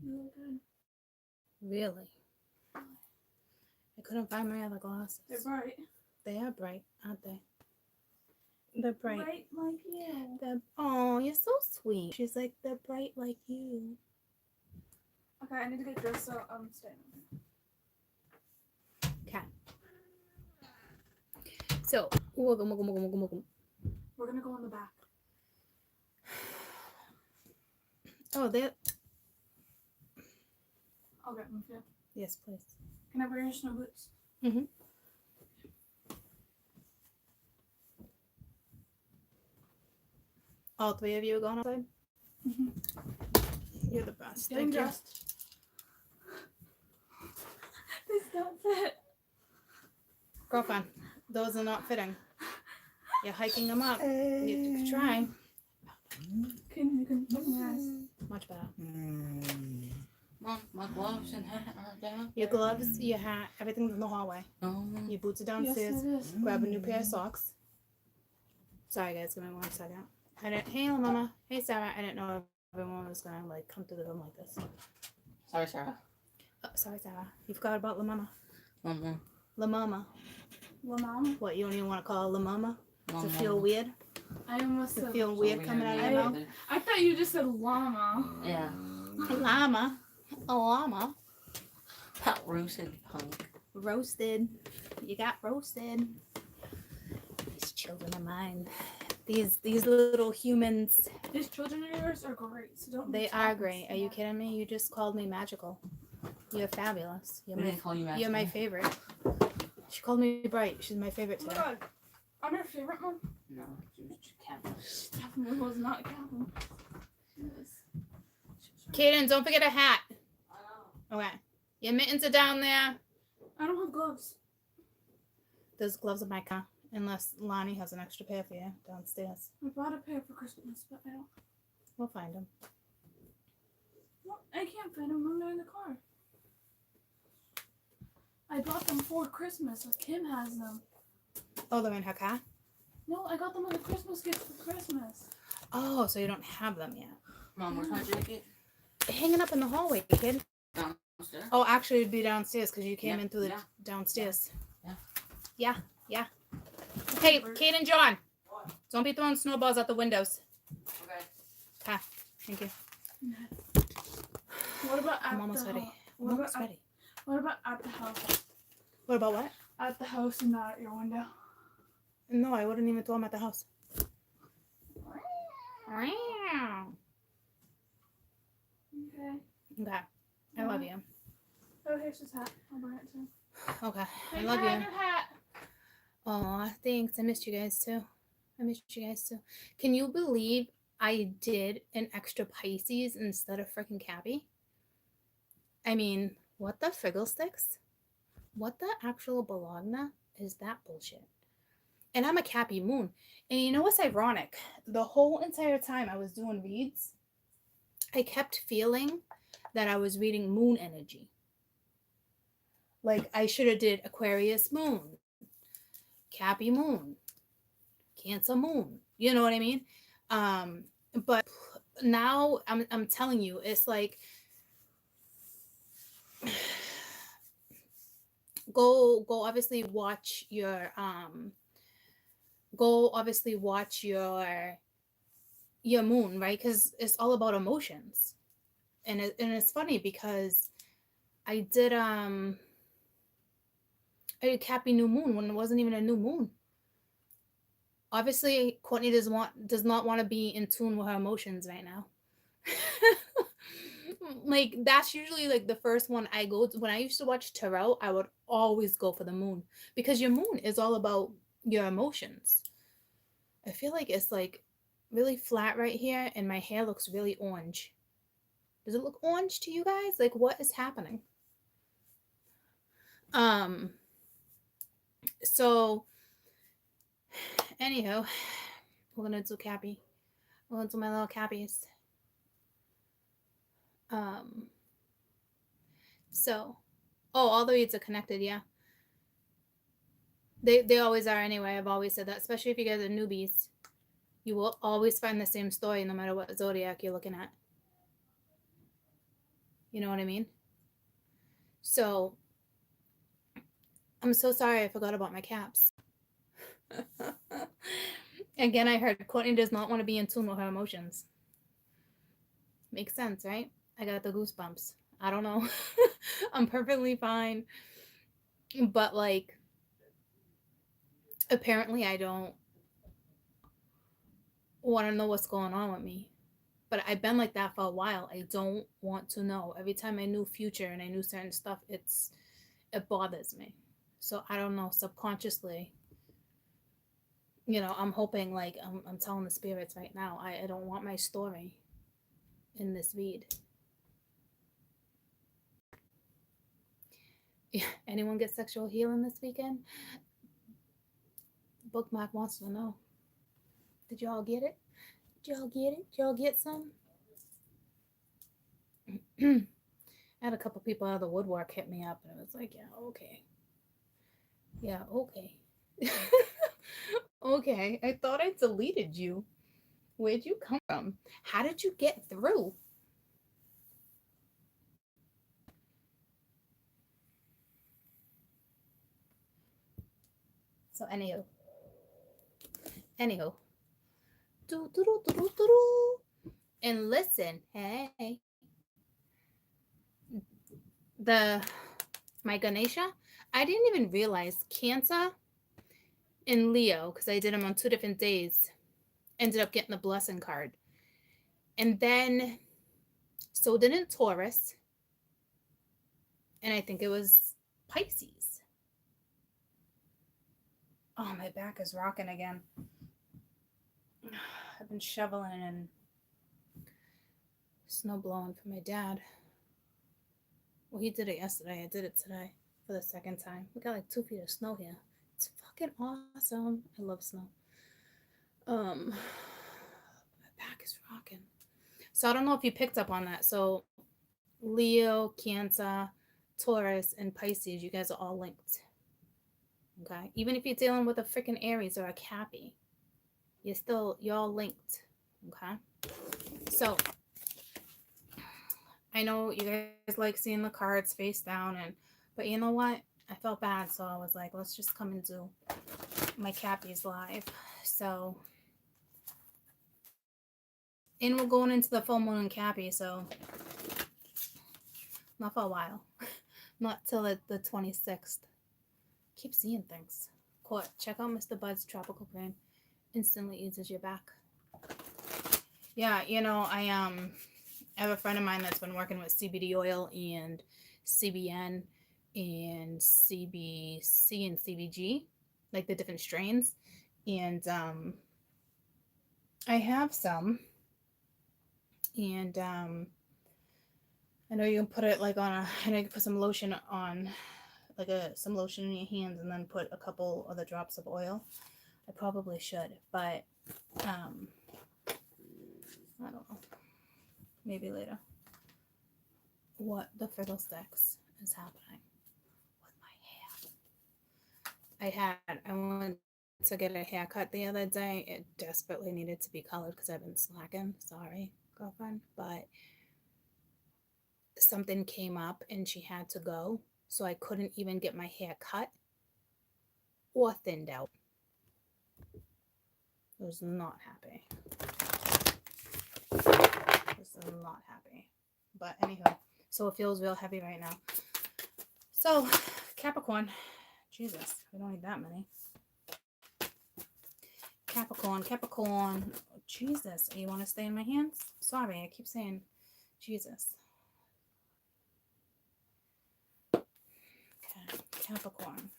Really good. Really? I couldn't find my other glasses. They're bright. They are bright, aren't they? They're bright. Bright like you. Oh, you're so sweet. She's like, they're bright like you. Okay, I need to get dressed so I'm staying. Okay. So, welcome. We're gonna go in the back. Oh, that. I'll get them for you. Yes, please. Can I wear your snow boots? Mm-hmm. All three of you are going outside? Mm-hmm. You're the best. Getting Thank you. dressed. These don't fit. Girlfriend, those are not fitting. You're hiking them up. You could try. You can look nice. Much better. Mom, my gloves and hat are down. Your gloves, your hat, everything's in the hallway. Your boots are downstairs. Yes, it is. Grab a new pair of socks. Sorry, guys. Give me 1 second. Hey, Mama. Hey, Sarah. I didn't know everyone was gonna like come to the room like this. Sorry, Sarah. Oh, sorry, Sarah. You forgot about La Mama. Mama. La Mama. Well, Mom, What, you don't even want to call her La Mama? Does it Mama. feel weird? I almost Does it said. feel weird coming out of your mouth? I thought you just said llama. Yeah. Llama. A llama. That roasted punk. Roasted. You got roasted. These children of mine. These little humans. These children of yours are great. So don't. They are great. Are you kidding me? You just called me magical. You're fabulous. We didn't call you magical. You're my favorite. She called me bright. She's my favorite Oh my today. god. I'm your favorite mom. No, she was Captain. Catherine was not Catherine. She was. Kaden, don't forget a hat. Okay. Your mittens are down there. I don't have gloves. There's gloves in my car. Unless Lonnie has an extra pair for you downstairs. I bought a pair for Christmas, but I don't. We'll find them. Well, I can't fit them when they're in the car. I bought them for Christmas, so Kim has them. Oh, they're in her car? No, I got them as a Christmas gift for Christmas. Oh, so you don't have them yet. Mom, where's my jacket? Hanging up in the hallway, kid. Downstairs. Oh, actually, it'd be downstairs because you came Yeah, in through the yeah. downstairs. Yeah. Yeah. Hey, Kate and John. Don't be throwing snowballs out the windows. Okay. Okay. Thank you. What about at I'm almost the ready. house? I'm almost ready. What about at the house? What about what? At the house and not at your window. No, I wouldn't even throw them at the house. Okay. Okay. I love you. Oh, here's his hat. I'll bring it to him. Okay. I Hey, love can I have you. your hat? Aw, thanks. I missed you guys too. Can you believe I did an extra Pisces instead of freaking Cappy? I mean, what the figglesticks? What the actual Bologna is that bullshit? And I'm a Cappy moon. And you know what's ironic? The whole entire time I was doing reads, I kept feeling that I was reading moon energy. Like I should have did Aquarius moon, Cappy moon, Cancer moon. You know what I mean? But now I'm telling you, it's like go obviously watch your moon, right? Because it's all about emotions. And it's funny because I did Cappy new moon when it wasn't even a new moon. Obviously, Courtney does not want to be in tune with her emotions right now. Like that's usually like the first one I go to. When I used to watch tarot, I would always go for the moon because your moon is all about your emotions. I feel like it's like really flat right here and my hair looks really orange. Does it look orange to you guys? Like what is happening? So anywho, we're gonna do Cappy. We're gonna do my little Cappies. So all the reads are connected, yeah. They always are anyway. I've always said that, especially if you guys are newbies. You will always find the same story no matter what zodiac you're looking at. You know what I mean? So I'm so sorry I forgot about my caps. Again, I heard Courtney does not want to be in tune with her emotions. Makes sense, right? I got the goosebumps. I don't know. I'm perfectly fine. But like, apparently I don't want to know what's going on with me. But I've been like that for a while. I don't want to know. Every time I knew future and I knew certain stuff, it bothers me. So I don't know, subconsciously, I'm hoping, like, I'm telling the spirits right now, I don't want my story in this read. Yeah, anyone get sexual healing this weekend? Bookmark wants to know. Did y'all get it? Did y'all get it? Did y'all get some? I had a couple people out of the woodwork hit me up, and I was like, yeah, okay. Yeah, okay. Okay, I thought I deleted you. Where'd you come from? How did you get through? So anywho. And listen, hey. My Ganesha, I didn't even realize Cancer and Leo, because I did them on 2 different days, ended up getting the blessing card. And then, so didn't Taurus. And I think it was Pisces. Oh, my back is rocking again. I've been shoveling and snow blowing for my dad. Well, he did it yesterday. I did it today for the second time. We got like 2 feet of snow here. It's fucking awesome. I love snow. My back is rocking. So I don't know if you picked up on that. So Leo, Cancer, Taurus, and Pisces, you guys are all linked. Okay? Even if you're dealing with a freaking Aries or a Cappy, you're all linked. Okay? So I know you guys like seeing the cards face down, but you know what? I felt bad, so I was like, let's just come and do my Cappies live. So, and we're going into the full moon in Cappy, so not for a while. Not till the 26th. Keep seeing things. Court, check out Mr. Bud's Tropical Brain. Instantly eases your back. Yeah, I have a friend of mine that's been working with CBD oil and CBN and CBC and CBG, like the different strains. And I have some. And I know you can put it like I know you can put some lotion on, like some lotion in your hands and then put a couple other drops of oil. I probably should, but I don't know. Maybe later. What the fiddlesticks is happening with my hair? I went to get a haircut the other day. It desperately needed to be colored because I've been slacking. Sorry, girlfriend. But something came up and she had to go. So I couldn't even get my hair cut or thinned out. I was not happy. Not happy. But anywho, so it feels real heavy right now. So Capricorn, Jesus, we don't need that many. Capricorn, oh, Jesus, you want to stay in my hands? Sorry, I keep saying Jesus. Okay, Capricorn.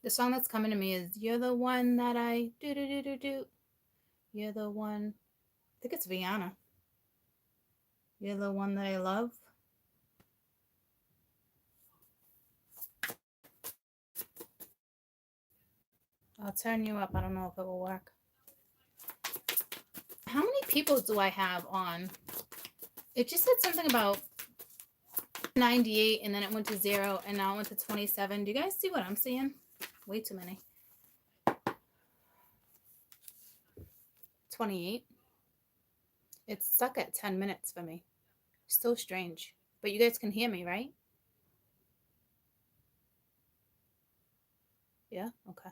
The song that's coming to me is You're the One That I Do. You're the one. I think it's Rihanna. You're the one that I love. I'll turn you up. I don't know if it will work. How many people do I have on? It just said something about 98 and then it went to 0 and now it went to 27. Do you guys see what I'm seeing? Way too many. 28. It's stuck at 10 minutes for me. So strange. But you guys can hear me, right? Yeah? Okay.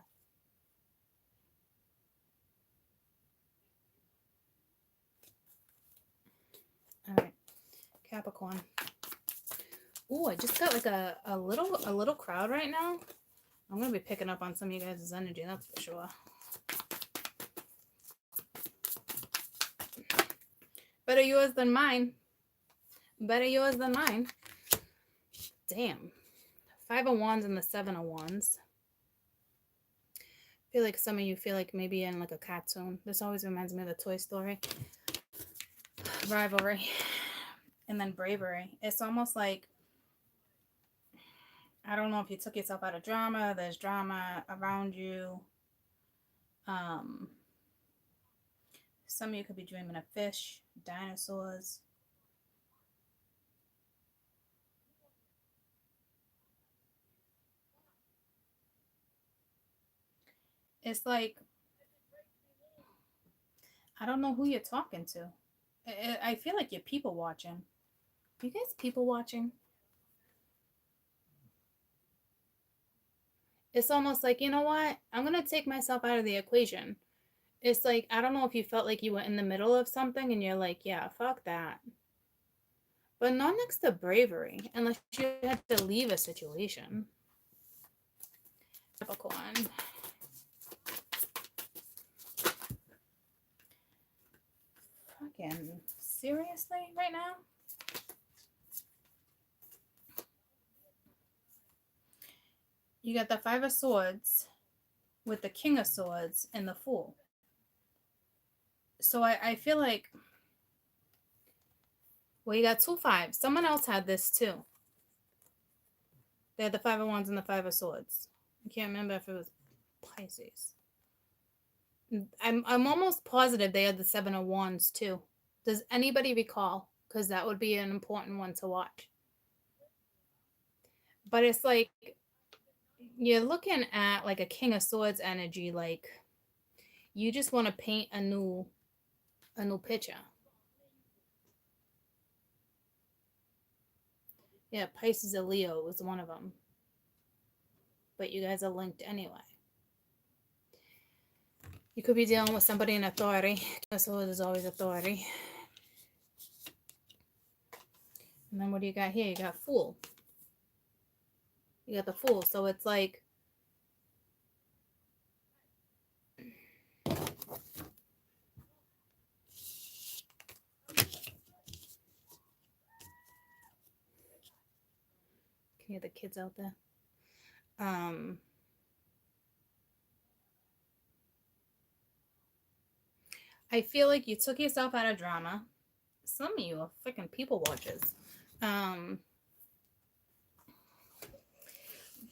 All right. Capricorn. Ooh, I just got like a little crowd right now. I'm going to be picking up on some of you guys' energy, that's for sure. Better yours than mine. Better yours than mine. Damn. 5 of Wands and the 7 of Wands. I feel like some of you feel like maybe in like a cartoon. This always reminds me of the Toy Story. Rivalry. And then bravery. It's almost like, I don't know if you took yourself out of drama. There's drama around you. Some of you could be dreaming of fish, dinosaurs. It's like, I don't know who you're talking to. I feel like you're people watching. You guys people watching? It's almost like, you know what? I'm going to take myself out of the equation. It's like, I don't know if you felt like you were in the middle of something and you're like, yeah, fuck that. But not next to bravery, unless you had to leave a situation. Capricorn. Fucking seriously right now? You got the 5 of Swords with the King of Swords and the Fool. So I feel like, well, you got 2 5s. Someone else had this too. They had the 5 of Wands and the 5 of Swords. I can't remember if it was Pisces. I'm almost positive they had the 7 of Wands too. Does anybody recall? Because that would be an important one to watch. But it's like, you're looking at like a King of Swords energy, like you just want to paint a new picture. Yeah, Pisces or Leo was one of them. But you guys are linked anyway. You could be dealing with somebody in authority. King of Swords is always authority. And then what do you got here? You got Fool. You got the Fool. So it's like, can you hear the kids out there? I feel like you took yourself out of drama. Some of you are freaking people watchers.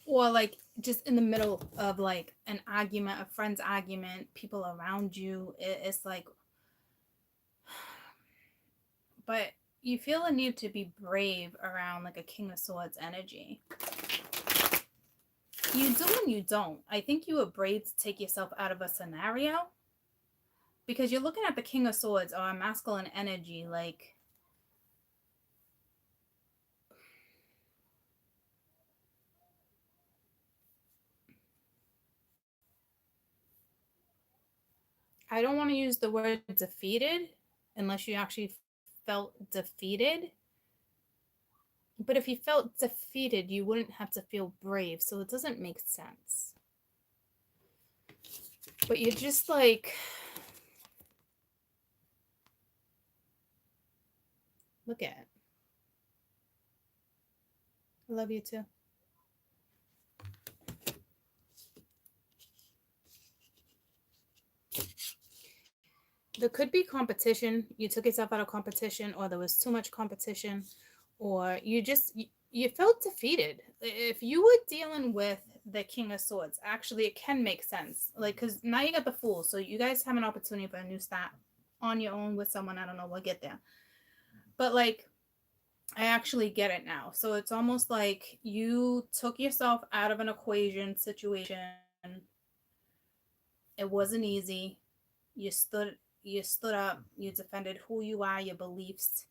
Or like just in the middle of like an argument, a friend's argument, people around you. It's like, but you feel a need to be brave around like a King of Swords energy. You do and you don't. I think you were brave to take yourself out of a scenario because you're looking at the King of Swords or a masculine energy, like I don't want to use the word defeated unless you actually felt defeated. But if you felt defeated, you wouldn't have to feel brave. So it doesn't make sense. But you're just like, look at it. I love you too. There could be competition. You took yourself out of competition, or there was too much competition, or you felt defeated. If you were dealing with the King of Swords, actually it can make sense. Like, because now you got the Fool, so you guys have an opportunity for a new start on your own with someone. I don't know, we'll get there. But like, I actually get it now. So it's almost like you took yourself out of an equation situation. It wasn't easy. You stood you stood up, you defended who you are, your beliefs.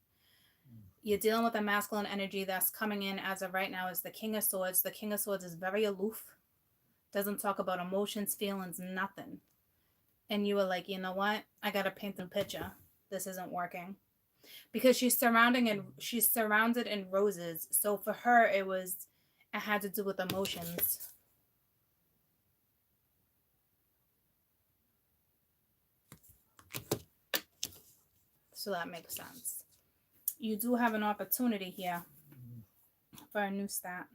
You're dealing with a masculine energy that's coming in as of right now as the King of Swords. The King of Swords is very aloof, doesn't talk about emotions, feelings, nothing. And you were like, you know what? I gotta paint the picture. This isn't working. Because she's surrounded in roses. So for her, it had to do with emotions. So that makes sense. You do have an opportunity here for a new start.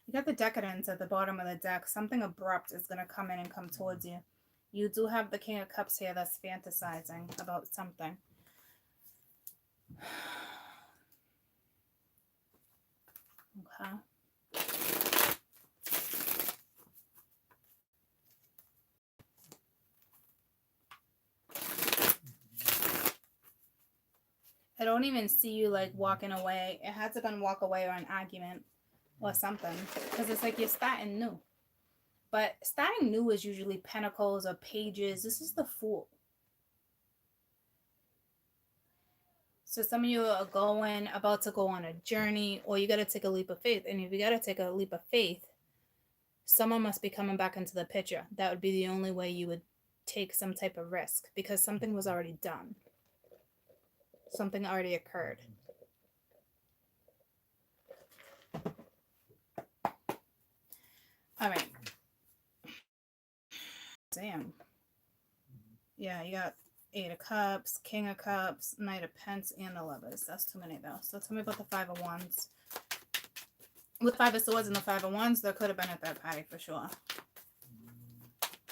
You got the Decadence at the bottom of the deck. Something abrupt is going to come in and come towards you. You do have the King of Cups here that's fantasizing about something. Okay. I don't even see you like walking away. It had to been walk away or an argument or something. Because it's like you're starting new. But starting new is usually pentacles or pages. This is the Fool. So some of you are about to go on a journey, or you got to take a leap of faith. And if you got to take a leap of faith, someone must be coming back into the picture. That would be the only way you would take some type of risk, because something was already done. Something already occurred. All right. Damn. Yeah, you got 8 of Cups, King of Cups, Knight of Pence, and the Lovers. That's too many, though. So tell me about the 5 of Wands. With 5 of Swords and the 5 of Wands, there could have been a third party for sure.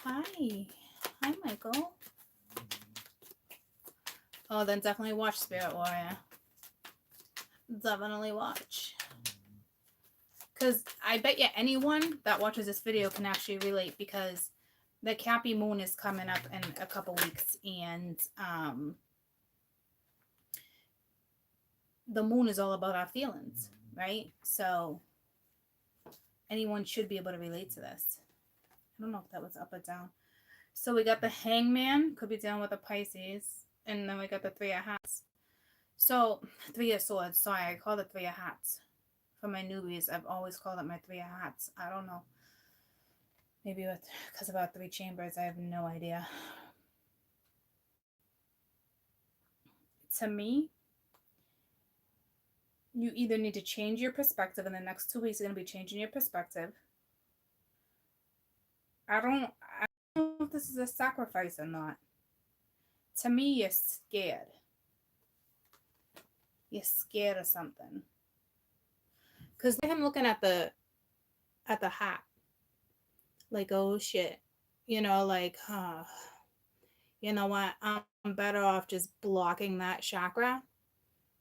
Hi. Hi, Michael. Oh, then definitely watch Spirit Warrior. Definitely watch. Because I bet you anyone that watches this video can actually relate, because the Cappy Moon is coming up in a couple weeks, and the moon is all about our feelings, right? So anyone should be able to relate to this. I don't know if that was up or down. So we got the Hangman, could be dealing with a Pisces, and then we got the 3 of Hats. So 3 of Swords, sorry, I call it 3 of Hats. For my newbies, I've always called it my 3 of Hats. I don't know. Maybe because of our 3 chambers, I have no idea. To me, you either need to change your perspective. In the next 2 weeks, you're going to be changing your perspective. I don't know if this is a sacrifice or not. To me, you're scared. You're scared of something. Because I'm looking at the hat. Like, oh shit. You know, like, you know what? I'm better off just blocking that chakra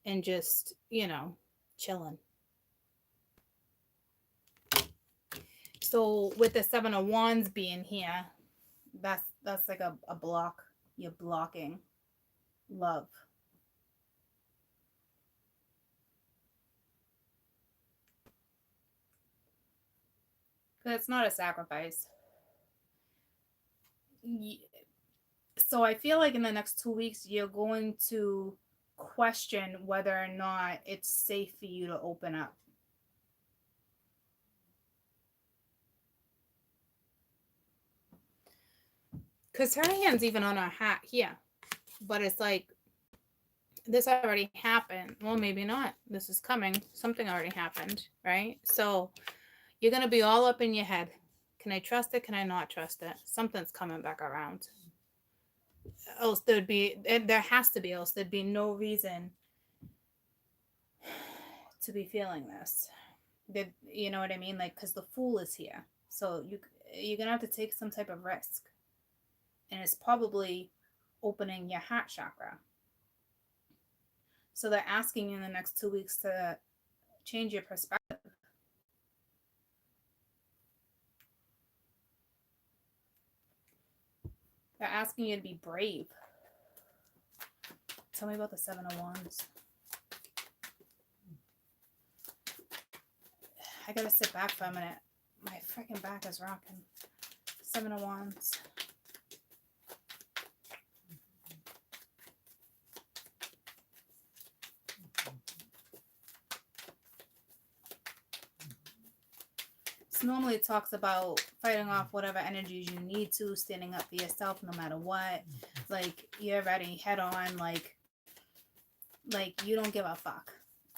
and just, you know, chilling. So with the 7 of Wands being here, that's like a block. You're blocking love. Because it's not a sacrifice. So I feel like in the next 2 weeks, you're going to question whether or not it's safe for you to open up. Because her hand's even on her hat here. But it's like, this already happened. Well, maybe not. This is coming. Something already happened, right? So you're going to be all up in your head. Can I trust it? Can I not trust it? Something's coming back around. Else there has to be, else there'd be no reason to be feeling this. You know what I mean? Like, because the Fool is here. So you're going to have to take some type of risk. And it's probably opening your heart chakra. So they're asking you in the next 2 weeks to change your perspective. They're asking you to be brave. Tell me about the 7 of Wands. I gotta sit back for a minute. My freaking back is rocking. 7 of Wands. this normally talks about fighting off whatever energies you need to, standing up for yourself no matter what. Like, you're ready head on, like you don't give a fuck.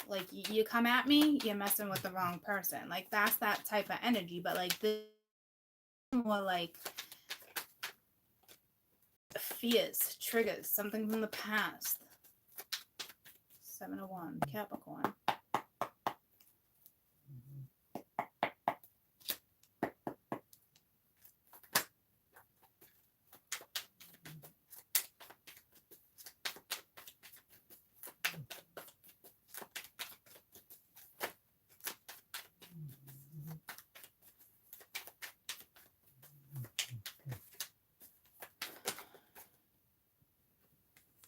Like, you come at me, you're messing with the wrong person. Like, that's that type of energy. But like, this more like fears, triggers, something from the past. 7 of Wands, Capricorn.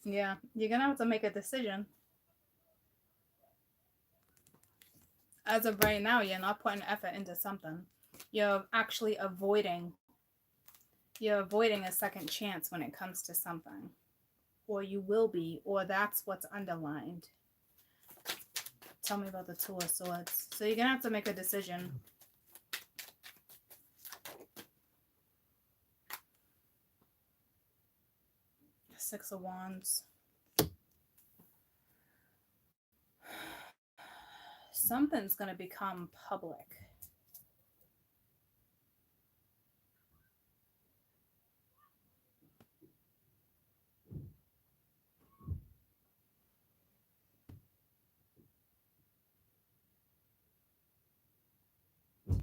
Yeah, you're gonna have to make a decision. As of right now, you're not putting effort into something. You're actually avoiding. You're avoiding a second chance when it comes to something. Or you will be, or that's what's underlined. Tell me about the Two of Swords. So you're gonna have to make a decision. Six of Wands. Something's going to become public. How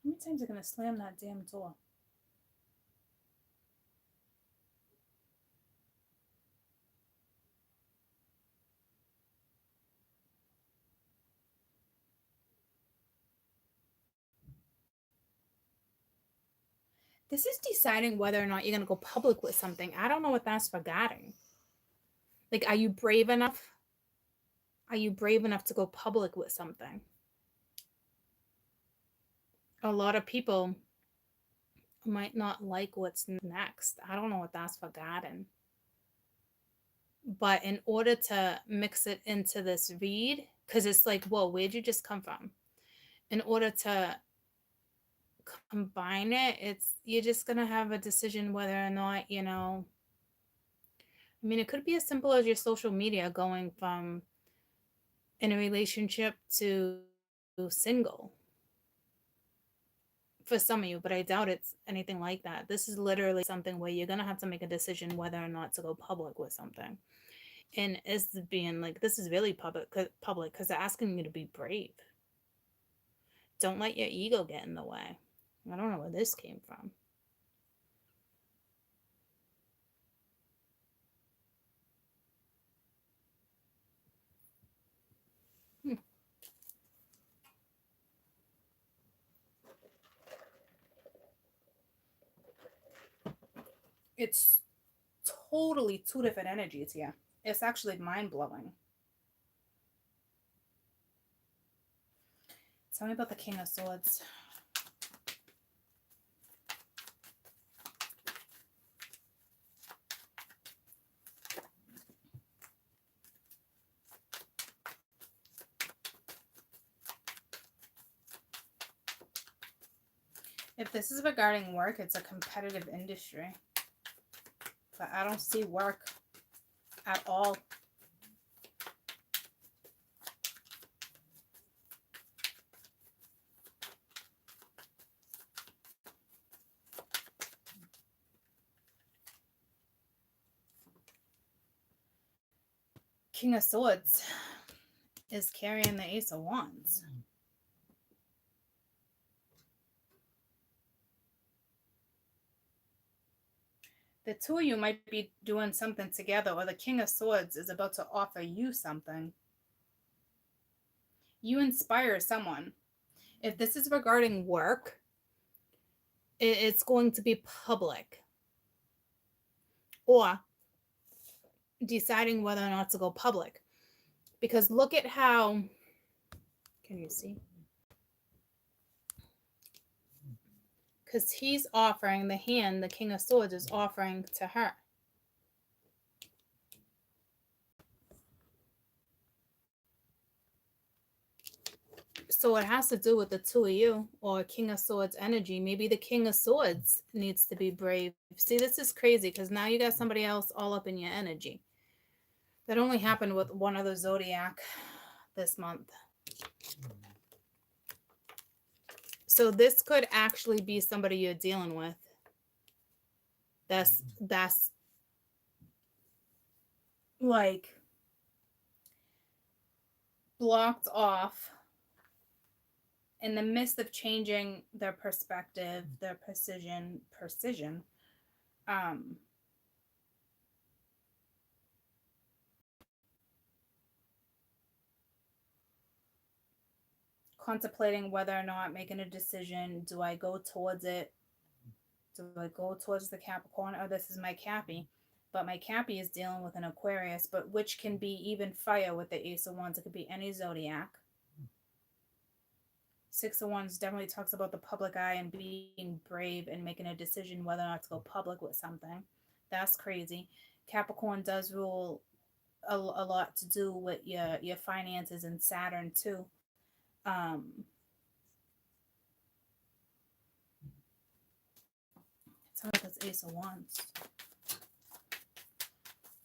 many times are you going to slam that damn door? This is deciding whether or not you're going to go public with something. I don't know what that's forgetting. Like, are you brave enough? Are you brave enough to go public with something? A lot of people might not like what's next. I don't know what that's forgotten. But in order to mix it into this read, because it's like, whoa, where'd you just come from? In order to combine it, you're just gonna have a decision whether or not, you know, I mean, it could be as simple as your social media going from in a relationship to single for some of you, but I doubt it's anything like that. This is literally something where you're gonna have to make a decision whether or not to go public with something. And it's being like, this is really public because they're asking you to be brave. Don't let your ego get in the way. I don't know where this came from. It's totally two different energies here. It's actually mind-blowing. Tell me about the King of Swords. If this is regarding work, it's a competitive industry. But I don't see work at all. King of Swords is carrying the Ace of Wands. The two of you might be doing something together, or the King of Swords is about to offer you something. You inspire someone. If this is regarding work, it's going to be public. Or deciding whether or not to go public. Because look at how, can you see? Because he's offering the hand, the King of Swords is offering to her. So it has to do with the two of you, or King of Swords energy. Maybe the King of Swords needs to be brave. See, this is crazy because now you got somebody else all up in your energy. That only happened with one other zodiac this month. So this could actually be somebody you're dealing with. That's like blocked off in the midst of changing their perspective, their precision, contemplating whether or not making a decision. Do I go towards it? Do I go towards the Capricorn? Oh, this is my Cappy. But my Cappy is dealing with an Aquarius, but which can be even fire with the Ace of Wands. It could be any zodiac. Six of Wands definitely talks about the public eye and being brave and making a decision whether or not to go public with something. That's crazy. Capricorn does rule a lot to do with your finances and Saturn too. It's hard with Ace of Wands.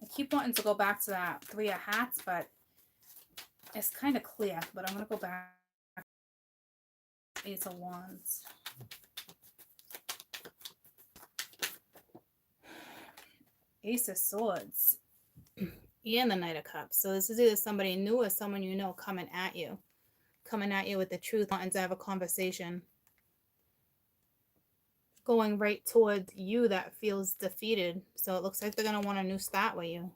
I keep wanting to go back to that Three of Hats, but it's kind of clear. But I'm going to go back to Ace of Wands. Ace of Swords. And the Knight of Cups. So this is either somebody new or someone you know coming at you. Coming at you with the truth, wanting to have a conversation. Going right towards you that feels defeated. So it looks like they're going to want a new start with you.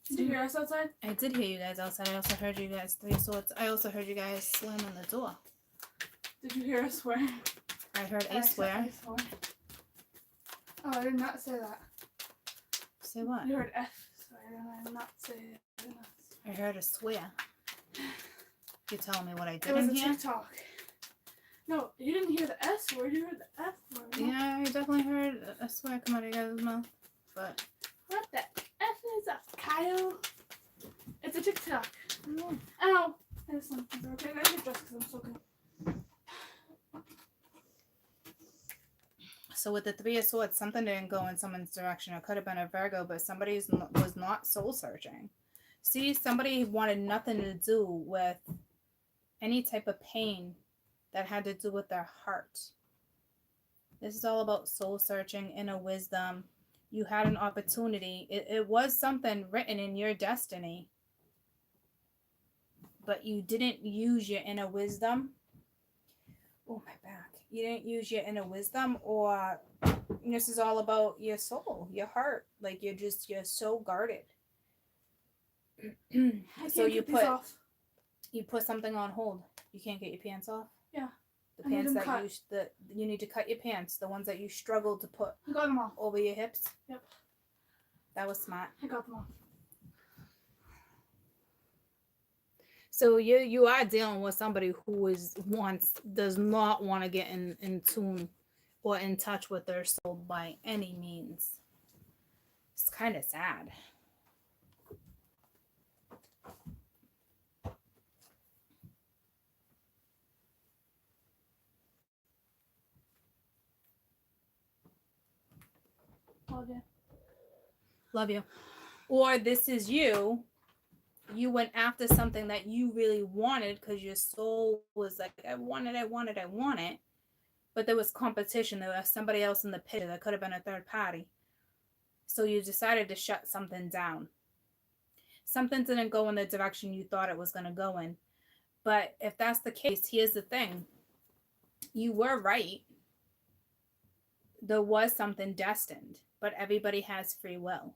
Did you hear us outside? I did hear you guys outside. I also heard you guys Three of Swords. I also heard you guys slamming the door. Did you hear us swear? I heard I swear. I swore. Oh, I did not say that. Say what? You heard F swear, and I did not say it. I heard a swear. You telling me what I It was didn't a hear? TikTok. No, you didn't hear the S word. You heard the F word. Yeah, I definitely heard a swear come out of your guys' mouth. But What the F is that, Kyle? It's a TikTok. no. Ow! There's something broken. I get dressed because I'm soaking. So with the Three of Swords, something didn't go in someone's direction. It could have been a Virgo, but somebody was not soul searching. See, somebody wanted nothing to do with any type of pain that had to do with their heart. This is all about soul searching, inner wisdom. You had an opportunity. It was something written in your destiny, but you didn't use your inner wisdom. Oh, my back. You didn't use your inner wisdom, or this is all about your soul, your heart. Like you're so guarded. So you put something on hold. You can't get your pants off? Yeah. The I need pants them that cut. you need to cut your pants, the ones that you struggled to put I got them off. over your hips. Yep. That was smart. I got them off. So you are dealing with somebody who does not want to get in tune or in touch with their soul by any means. It's kind of sad. Oh, yeah. Love you. Or this is you. You went after something that you really wanted because your soul was like, I want it. But there was competition. There was somebody else in the picture. That could have been a third party. So you decided to shut something down. Something didn't go in the direction you thought it was going to go in. But if that's the case, here's the thing. You were right. There was something destined, but everybody has free will.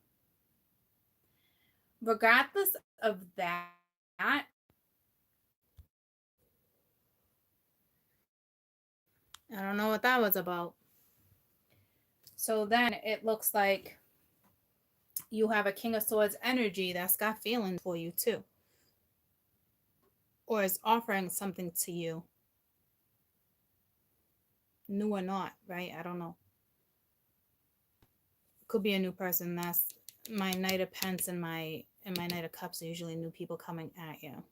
Regardless of that, I don't know what that was about. So then it looks like you have a King of Swords energy that's got feelings for you too. Or is offering something to you. New or not, right? I don't know. Could be a new person. That's my Knight of Pence and my in my Knight of Cups are usually new people coming at you.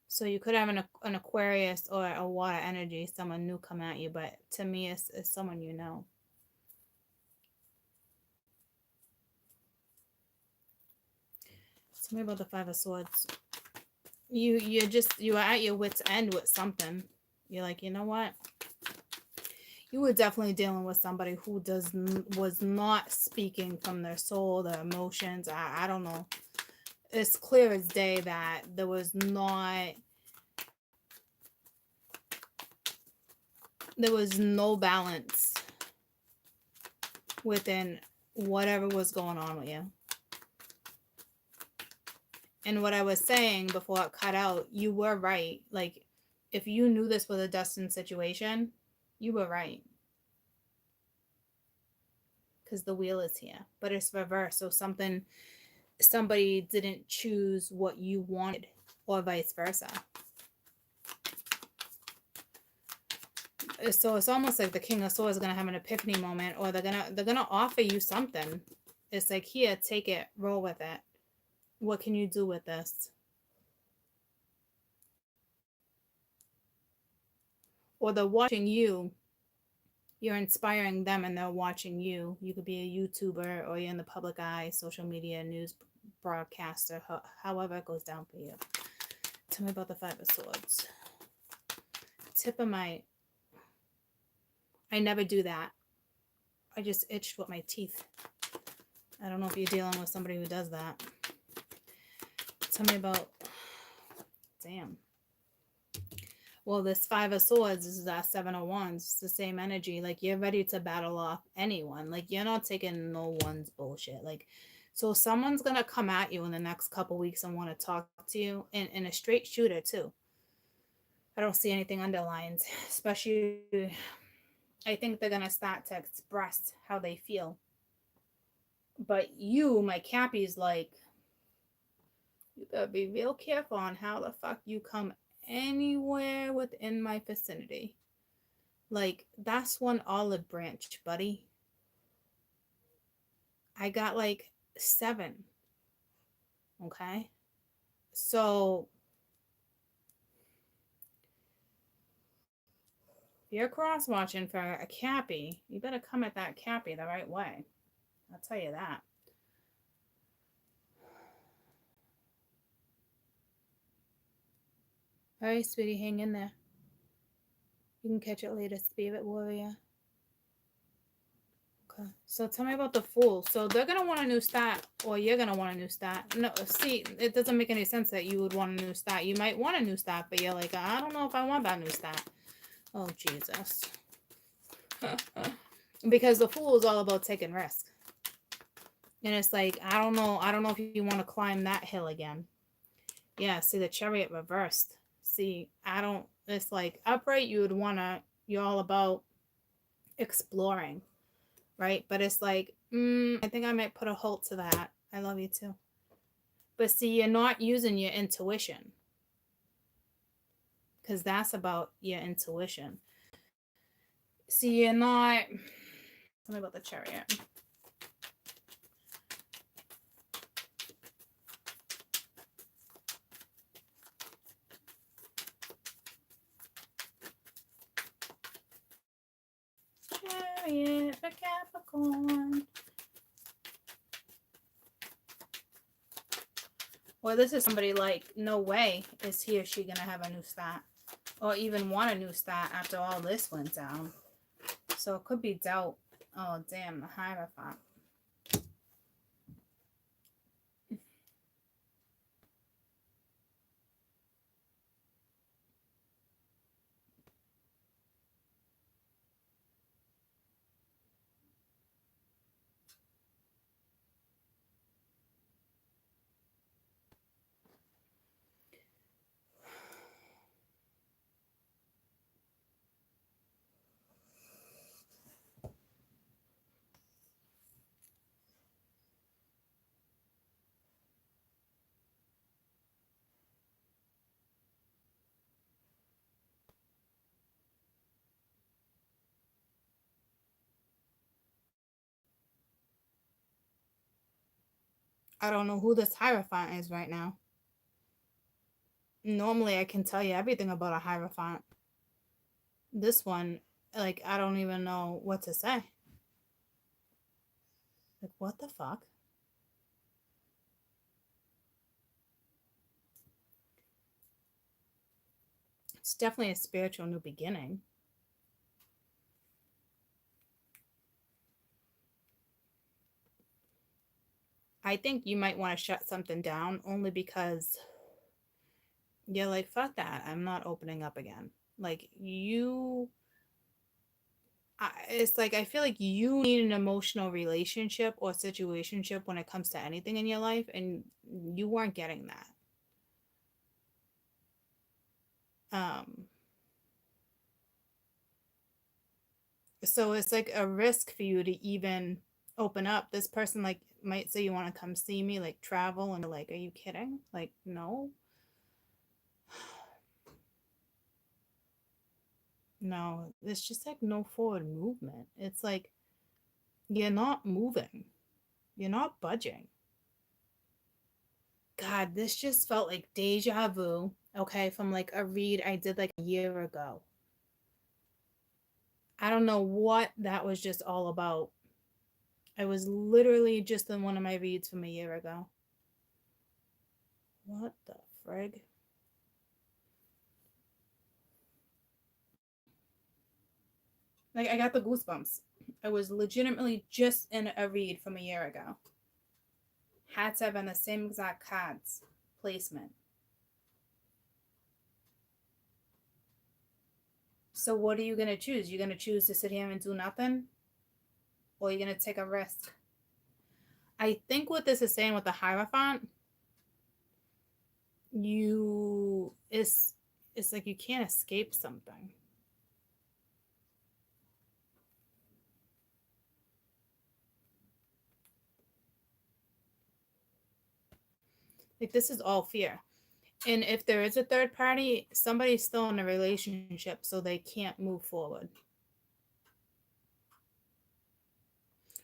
So you could have an Aquarius or a water energy, someone new come at you, but to me, it's someone you know. Tell me about the Five of Swords. You are at your wit's end with something. You're like, you know what? You were definitely dealing with somebody who was not speaking from their soul, their emotions. I don't know. It's clear as day that there was no balance within whatever was going on with you. And what I was saying before it cut out, you were right. Like, if you knew this was a destined situation, you were right. Because the wheel is here. But it's reversed. So somebody didn't choose what you wanted, or vice versa. So it's almost like the King of Swords is gonna have an epiphany moment, or they're gonna offer you something. It's like, here, take it, roll with it. What can you do with this? Or they're watching you. You're inspiring them and they're watching you. You could be a YouTuber, or you're in the public eye, social media, news broadcaster, however it goes down for you. Tell me about the Five of Swords. Tip of my... I never do that. I just itched with my teeth. I don't know if you're dealing with somebody who does that. Tell me about... Damn. Well, this Five of Swords is that Seven of Wands. It's the same energy. Like, you're ready to battle off anyone. Like, you're not taking no one's bullshit. Like, so someone's going to come at you in the next couple weeks and want to talk to you. And a straight shooter, too. I don't see anything underlined. Especially, I think they're going to start to express how they feel. But you, my Cappy's like, you better be real careful on how the fuck you come anywhere within my vicinity. Like, that's one olive branch, buddy. I got like 7. Okay? So, if you're cross watching for a Cappy, you better come at that Cappy the right way. I'll tell you that. All right, sweetie, hang in there. You can catch it later, Spirit Warrior. Okay, so tell me about the Fool. So they're going to want a new start, or you're going to want a new start. No, see, it doesn't make any sense that you would want a new start. You might want a new start, but you're like, I don't know if I want that new start. Oh, Jesus. Because the Fool is all about taking risk. And it's like, I don't know if you want to climb that hill again. Yeah, see, the Chariot reversed. See, it's like upright, you're all about exploring, right? But it's like, I think I might put a halt to that. I love you too. But see, you're not using your intuition. Because that's about your intuition. See, you're not... Tell me about the Chariot. Chariot for Capricorn. Well, this is somebody like, no way is he or she going to have a new start. Or even want a new start after all this went down. So it could be doubt. Oh, damn, the Hierophant. I don't know who this Hierophant is right now. Normally, I can tell you everything about a Hierophant. This one, like, I don't even know what to say. Like, what the fuck? It's definitely a spiritual new beginning. I think you might want to shut something down only because you're like, fuck that. I'm not opening up again. Like, it's like, I feel like you need an emotional relationship or situationship when it comes to anything in your life, and you weren't getting that. So it's like a risk for you to even open up. This person like might say, you want to come see me, like travel, and you're like, are you kidding? Like, no. No, it's just like no forward movement. It's like you're not moving. You're not budging. God, this just felt like deja vu, okay, from like a read I did like a year ago. I don't know what that was just all about. I was literally just in one of my reads from a year ago. What the frig? Like, I got the goosebumps. I was legitimately just in a read from a year ago. Had to have been the same exact cards placement. So what are you going to choose? You're going to choose to sit here and do nothing? Or you're going to take a risk? I think what this is saying with the Hierophant, it's like you can't escape something. Like, this is all fear. And if there is a third party, somebody's still in a relationship, so they can't move forward.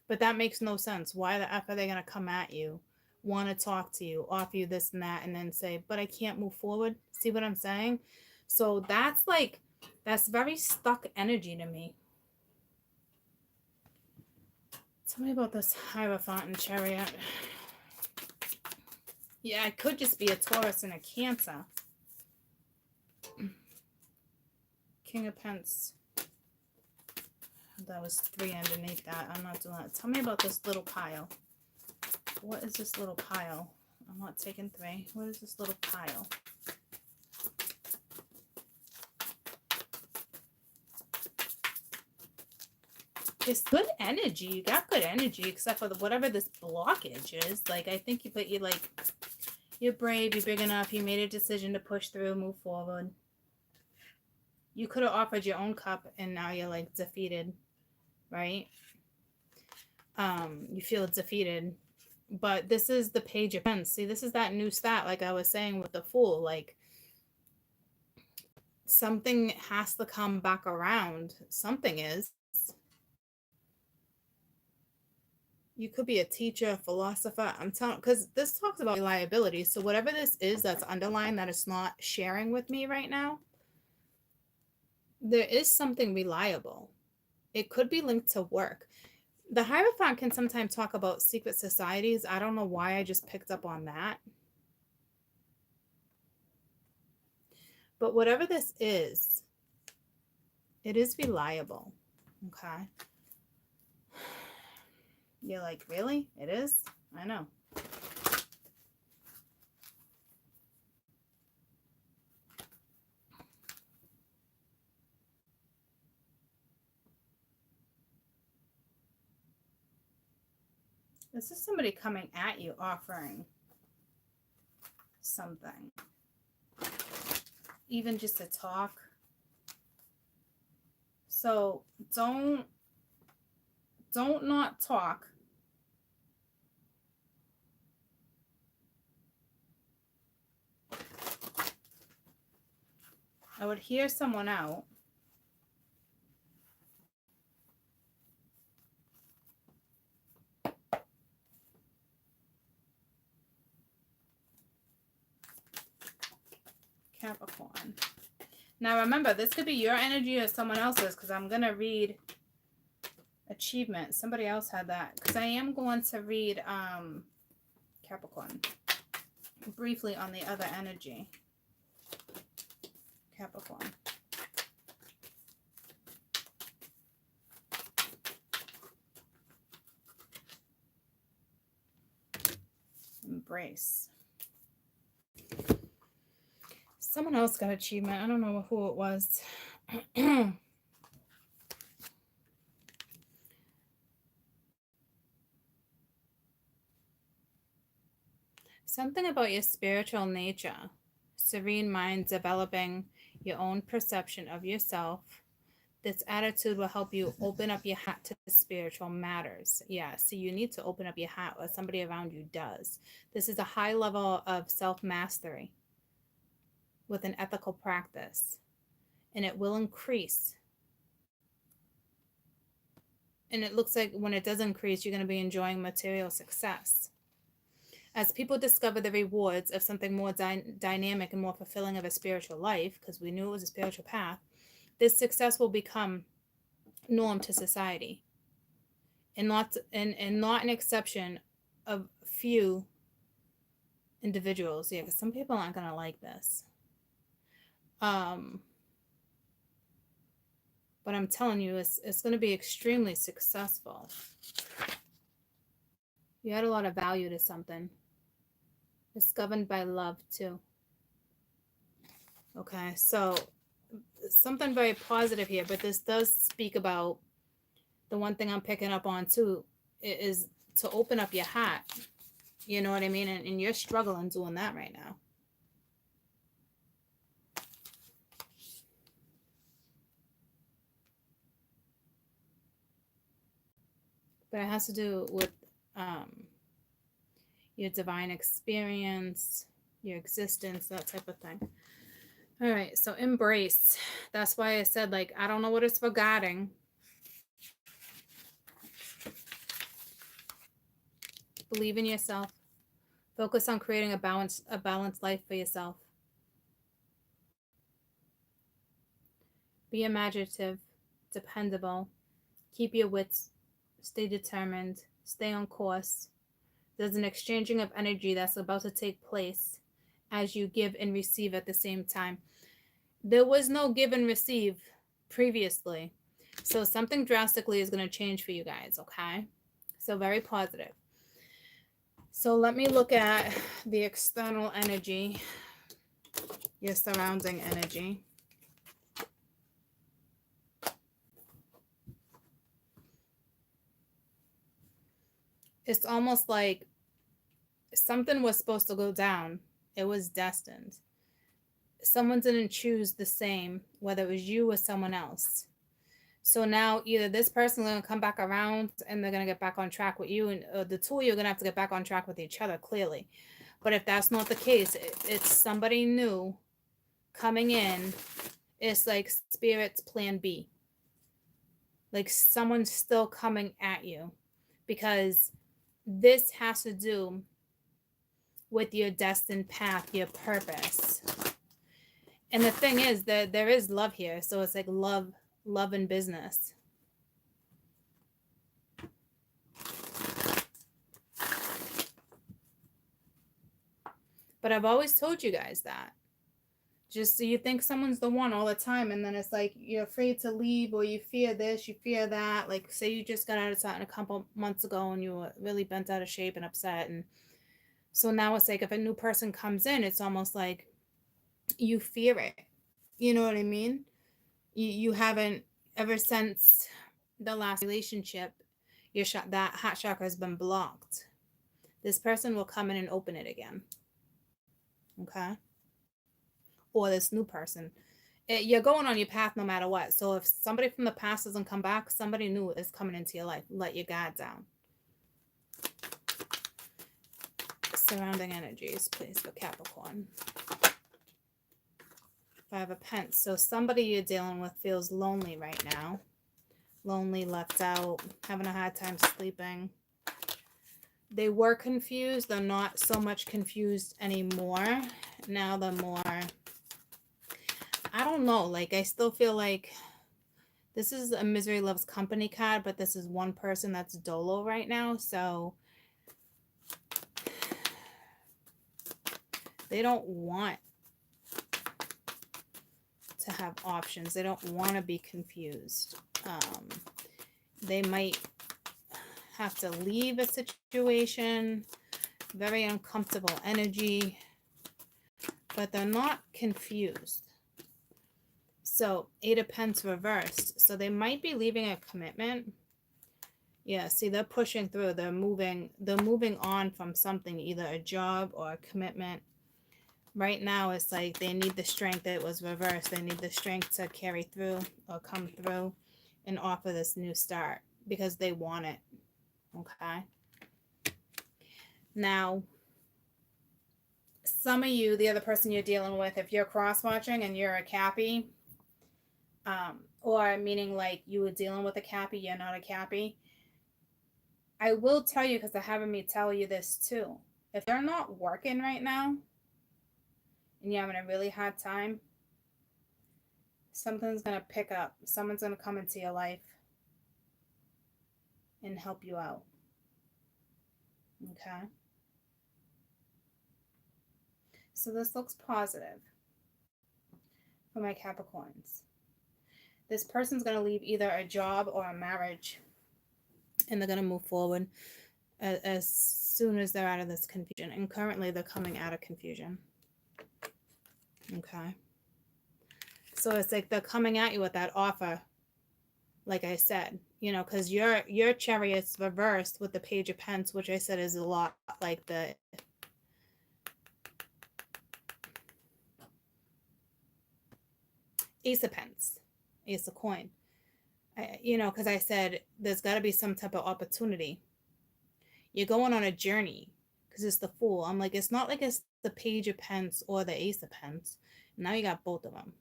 But that makes no sense. Why the F are they going to come at you, want to talk to you, offer you this and that, and then say, but I can't move forward? See what I'm saying? So that's very stuck energy to me. Tell me about this Hierophant and Chariot. Yeah, it could just be a Taurus and a Cancer. King of Pence. That was 3 underneath that. I'm not doing that. Tell me about this little pile. What is this little pile? I'm not taking 3. What is this little pile? It's good energy. You got good energy, except for whatever this blockage is. Like, I think you're brave, you're big enough, you made a decision to push through, move forward. You could have offered your own cup, and now you're like defeated, right? You feel defeated. But this is the Page of Pens. See, this is that new stat, like I was saying with the Fool. Like, something has to come back around. Something is. You could be a teacher, a philosopher. I'm telling, because this talks about reliability. So whatever this is that's underlined that it's not sharing with me right now, there is something reliable. It could be linked to work. The Hierophant can sometimes talk about secret societies. I don't know why I just picked up on that. But whatever this is, it is reliable. Okay. You're like, really? It is? I know. This is somebody coming at you offering something. Even just to talk. So don't not talk. I would hear someone out. Capricorn. Now remember, this could be your energy or someone else's, because I'm going to read achievement. Somebody else had that, because I am going to read Capricorn briefly on the other energy. Capricorn. Embrace. Someone else got achievement. I don't know who it was. Something about your spiritual nature. Serene mind, developing your own perception of yourself. This attitude will help you open up your heart to the spiritual matters. Yeah, so you need to open up your heart, or somebody around you does. This is a high level of self-mastery with an ethical practice, and it will increase. And it looks like when it does increase, you're going to be enjoying material success. As people discover the rewards of something more dynamic and more fulfilling of a spiritual life, because we knew it was a spiritual path, this success will become norm to society, and not an exception of few individuals. Yeah, because some people aren't going to like this. But I'm telling you, it's going to be extremely successful. You add a lot of value to something. It's governed by love too. Okay, so something very positive here, but this does speak about the one thing I'm picking up on too, is to open up your heart. You know what I mean? And you're struggling doing that right now. But it has to do with your divine experience, your existence, that type of thing. All right, so embrace. That's why I said, like, I don't know what it's regarding. Believe in yourself. Focus on creating a balanced life for yourself. Be imaginative, dependable. Keep your wits. Stay determined. Stay on course. There's an exchanging of energy that's about to take place as you give and receive at the same time. There was no give and receive previously. So something drastically is going to change for you guys, okay? So very positive. So let me look at the external energy, your surrounding energy. It's almost like something was supposed to go down. It was destined. Someone didn't choose the same, whether it was you or someone else. So now either this person is going to come back around and they're going to get back on track with you, and the two of you are going to have to get back on track with each other, clearly. But if that's not the case, it's somebody new coming in. It's like Spirit's plan B. Like someone's still coming at you, because this has to do with your destined path, your purpose. And the thing is that there is love here. So it's like love and business. But I've always told you guys that. Just so you think someone's the one all the time, and then it's like you're afraid to leave, or you fear this, you fear that. Like, say you just got out of something a couple months ago and you were really bent out of shape and upset, and so now it's like if a new person comes in, it's almost like you fear it. You know what I mean? You haven't, ever since the last relationship, that heart chakra has been blocked. This person will come in and open it again. Okay? Or this new person. You're going on your path no matter what. So if somebody from the past doesn't come back, somebody new is coming into your life. Let your guard down. Surrounding energies, please, for Capricorn. Five of Pentacles. So somebody you're dealing with feels lonely right now. Lonely, left out, having a hard time sleeping. They were confused. They're not so much confused anymore. Now they're more I don't know. Like, I still feel like this is a misery loves company card, but this is one person that's dolo right now. So they don't want to have options. They don't want to be confused. They might have to leave a situation, very uncomfortable energy, but they're not confused. So 8 of Pentacles reversed. So they might be leaving a commitment. Yeah, see, they're pushing through. They're moving on from something, either a job or a commitment. Right now, it's like they need the strength. It was reversed. They need the strength to carry through or come through and offer this new start because they want it. Okay. Now, some of you, the other person you're dealing with, if you're cross-watching and you're a Cappy, or meaning like you were dealing with a Cappy, you're not a Cappy, I will tell you, because they're having me tell you this too. If you're not working right now and you're having a really hard time, something's going to pick up. Someone's going to come into your life and help you out. Okay? So this looks positive for my Capricorns. This person's going to leave either a job or a marriage, and they're going to move forward as soon as they're out of this confusion. And currently they're coming out of confusion. Okay. So it's like they're coming at you with that offer, like I said, you know, because your Chariot's reversed with the Page of Pentacles, which I said is a lot like the Ace of Pentacles, Ace of Coin. You know, because I said there's got to be some type of opportunity. You're going on a journey because it's the Fool. I'm like, it's not like it's the Page of Pentacles or the Ace of Pentacles. Now you got both of them.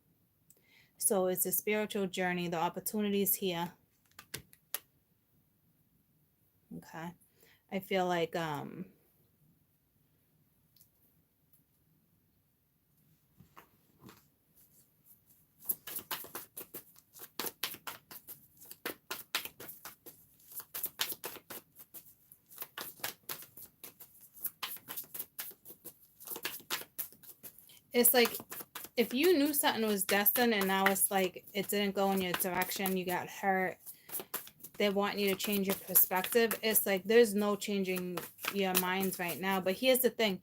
So it's a spiritual journey. The opportunity's here. Okay. I feel like it's like if you knew something was destined and now it's like it didn't go in your direction, you got hurt, they want you to change your perspective. It's like there's no changing your minds right now. But here's the thing.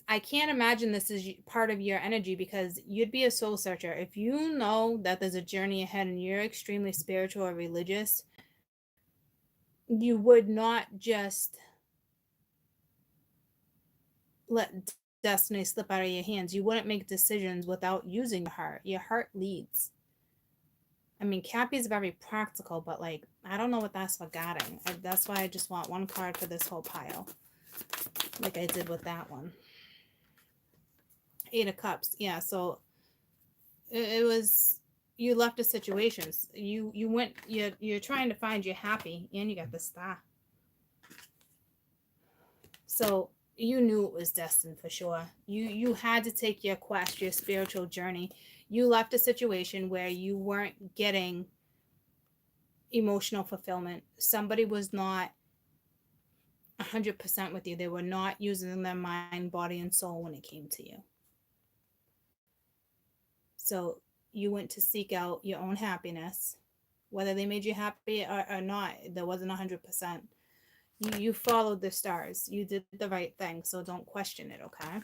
I can't imagine this is part of your energy, because you'd be a soul searcher. If you know that there's a journey ahead and you're extremely spiritual or religious, you would not just let destiny slip out of your hands. You wouldn't make decisions without using your heart. Your heart leads. I mean, Cappy is very practical, but like, I don't know what that's regarding. That's why I just want one card for this whole pile, like I did with that one. 8 of Cups. Yeah, so it was, you left a situation. You went, you're trying to find your happy, and you got the Star. So you knew it was destined for sure. You had to take your quest, your spiritual journey. You left a situation where you weren't getting emotional fulfillment. Somebody was not 100% with you. They were not using their mind, body, and soul when it came to you. So you went to seek out your own happiness. Whether they made you happy or not, there wasn't 100%. You followed the stars. You did the right thing, so don't question it, okay?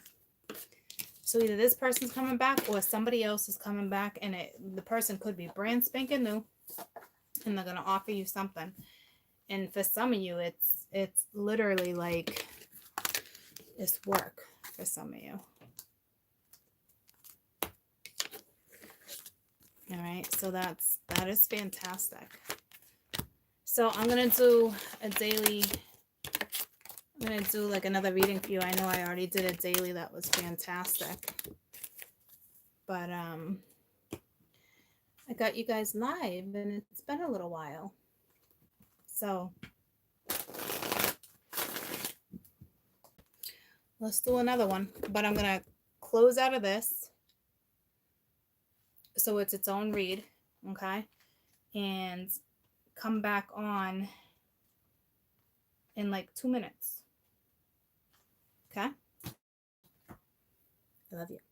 So either this person's coming back or somebody else is coming back, and the person could be brand spanking new, and they're going to offer you something. And for some of you, it's literally like it's work for some of you. All right, so that is fantastic. So I'm going to do a daily, I'm going to do like another reading for you. I know I already did a daily that was fantastic. But I got you guys live, and it's been a little while. So let's do another one. But I'm going to close out of this. so it's its own read, okay? And come back on in like 2 minutes. Okay? I love you.